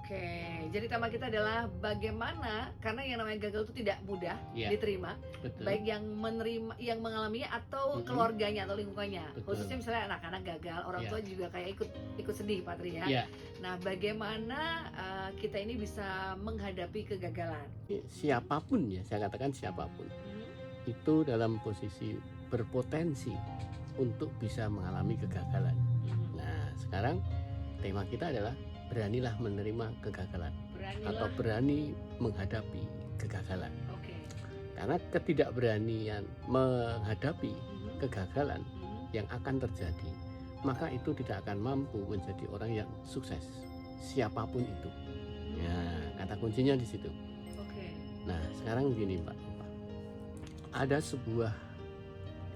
Oke, jadi tema kita adalah bagaimana, karena yang namanya gagal itu tidak mudah Iya, diterima, betul. baik yang menerima, yang mengalaminya atau Mm-mm. keluarganya atau lingkungannya. Betul. Khususnya misalnya anak-anak gagal, orang Iya. tua juga kayak ikut sedih, Pak Tri ya. Iya. Nah, bagaimana kita ini bisa menghadapi kegagalan? Siapapun ya, saya katakan siapapun itu dalam posisi berpotensi untuk bisa mengalami kegagalan. Nah, sekarang tema kita adalah beranilah menerima kegagalan atau berani menghadapi kegagalan. Oke. Karena ketidakberanian menghadapi kegagalan yang akan terjadi, maka itu tidak akan mampu menjadi orang yang sukses, siapapun itu. Ya, kata kuncinya di situ. Oke. Nah, sekarang gini Pak, ada sebuah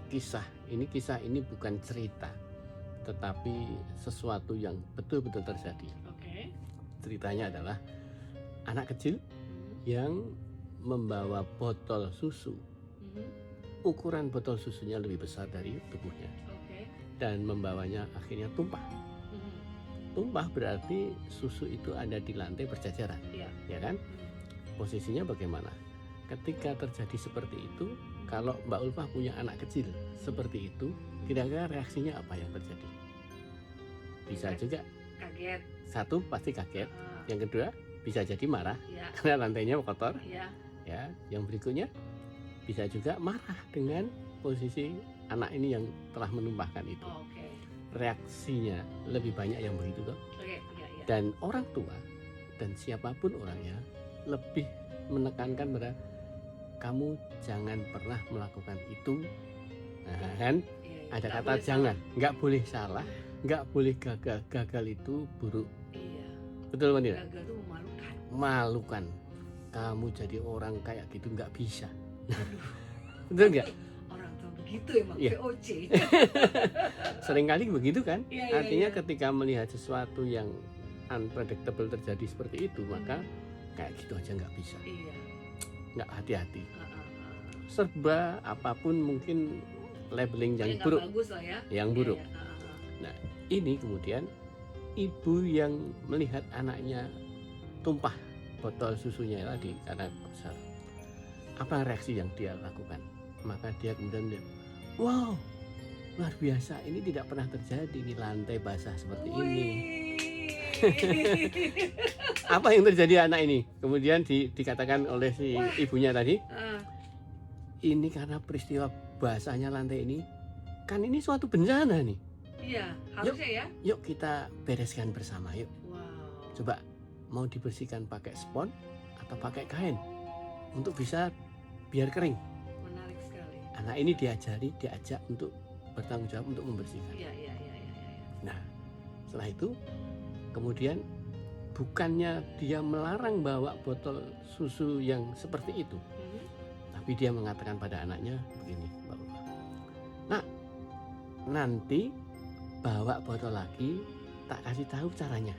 kisah. Kisah ini bukan cerita, tetapi sesuatu yang betul-betul terjadi. Oke. Ceritanya adalah anak kecil yang membawa botol susu. Ukuran botol susunya lebih besar dari tubuhnya. Oke. Dan membawanya akhirnya tumpah. Tumpah berarti susu itu ada di lantai berjajaran. Iya. Ya kan? Posisinya bagaimana? Ketika terjadi seperti itu, kalau Mbak Ulfa punya anak kecil seperti itu, kira-kira reaksinya apa yang terjadi? Bisa juga kaget. Satu, pasti kaget. Yang kedua, bisa jadi marah Ya. karena lantainya kotor. Ya. Ya, yang berikutnya bisa juga marah dengan posisi anak ini yang telah menumpahkan itu. Oke. Reaksinya lebih banyak yang begitu toh. Oke. Ya. Dan orang tua dan siapapun orangnya lebih menekankan pada kamu jangan pernah melakukan itu. Nah, kan ada Nggak kata boleh jangan, nggak boleh salah, nggak boleh gagal. Gagal itu buruk. Iya. Betul Mbak Dina? Gagal itu memalukan. Malukan. Kamu jadi orang kayak gitu nggak bisa. Betul nggak? Orang tua begitu emang, Iya. VOC. Seringkali begitu kan? Iya, Artinya iya. ketika melihat sesuatu yang unpredictable terjadi seperti itu, maka kayak gitu aja nggak bisa. Iya. Nggak hati-hati. Serba apapun mungkin labeling yang nggak buruk, bagus lah ya. yang buruk. Iya, iya. Nah, ini kemudian ibu yang melihat anaknya tumpah botol susunya tadi karena besar. Apa reaksi yang dia lakukan? Maka dia kemudian lihat, wow, luar biasa, ini tidak pernah terjadi di lantai basah seperti ini. Apa yang terjadi anak ini? Kemudian dikatakan oleh si ibunya tadi, ini karena peristiwa basahnya lantai ini, kan ini suatu bencana nih. Iya, harusnya ya. Yuk kita bereskan bersama, yuk. Wow. Coba mau dibersihkan pakai spons atau pakai kain untuk bisa biar kering. Menarik sekali. Anak ini diajak untuk bertanggung jawab untuk membersihkan. Iya. Nah, setelah itu kemudian bukannya dia melarang bawa botol susu yang seperti itu, tapi dia mengatakan pada anaknya begini, Mbak Ulfa. Nah, nanti bawa botol lagi, tak kasih tahu caranya.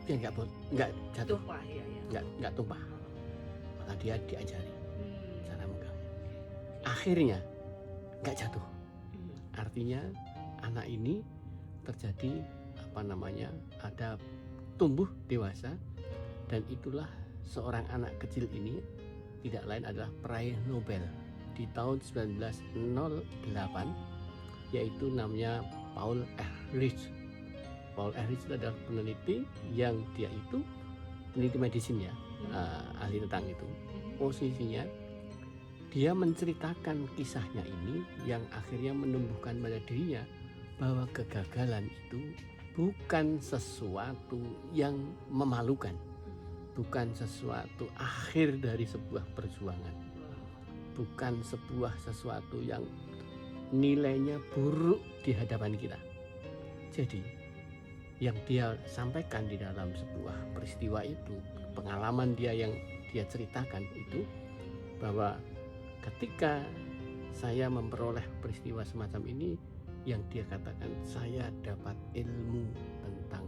Biar nggak jatuh, Tumpah, iya. nggak tumpah. Maka dia diajari cara megang. Akhirnya nggak jatuh. Artinya anak ini terjadi ada tumbuh dewasa, dan itulah seorang anak kecil ini tidak lain adalah peraih Nobel di tahun 1908, yaitu namanya Paul Ehrlich. Paul Ehrlich itu adalah peneliti yang dia itu peneliti medisin ya, ahli tentang itu. Posisinya dia menceritakan kisahnya ini yang akhirnya menumbuhkan pada dirinya bahwa kegagalan itu bukan sesuatu yang memalukan, bukan sesuatu akhir dari sebuah perjuangan, bukan sesuatu yang nilainya buruk di hadapan kita. Jadi yang dia sampaikan di dalam sebuah peristiwa itu, pengalaman dia yang dia ceritakan itu, bahwa ketika saya memperoleh peristiwa semacam ini, yang dia katakan saya dapat ilmu tentang